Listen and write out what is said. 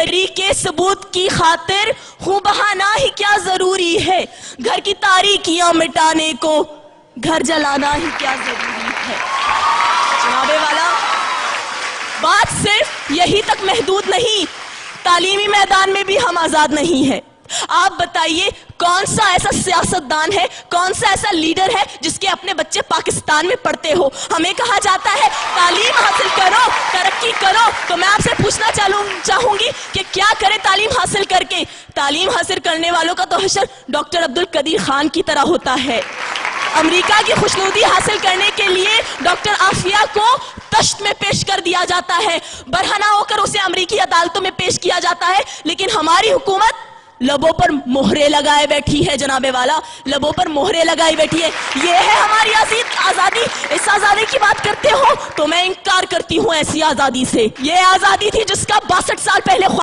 तरीके सबूत की खातिर हूँ बहाना ही क्या जरूरी है, घर की तारीकियां मिटाने को घर जलाना ही क्या जरूरी है। जनाबे वाला, बात सिर्फ यही तक महदूद नहीं, तालीमी मैदान में भी हम आजाद नहीं हैं। आप बताइए कौन सा ऐसा सियासतदान है, कौन सा ऐसा लीडर है जिसके अपने बच्चे पाकिस्तान में पढ़ते हो। हमें कहा जाता है तालीम हासिल करो, तरक्की करो, तो मैं आपसे पूछना चाहूंगी कि क्या करें तालीम हासिल करके। तालीम हासिल करने वालों का तो हशर डॉक्टर अब्दुल कदीर खान की तरह होता है। अमेरिका की खुशनुदी हासिल करने के लिए डॉक्टर आफिया को तश्त में पेश कर दिया जाता है, बरहना होकर उसे अमेरिकी अदालतों में पेश किया जाता है, लेकिन हमारी हुकूमत लबों पर मोहरे लगाए बैठी है। जनाबे वाला, लबों पर मोहरे लगाई बैठी है। ये है हमारी आजादी। इस आजादी की बात करते हो तो मैं इनकार करती हूँ ऐसी आजादी से। ये आजादी थी जिसका 62 साल पहले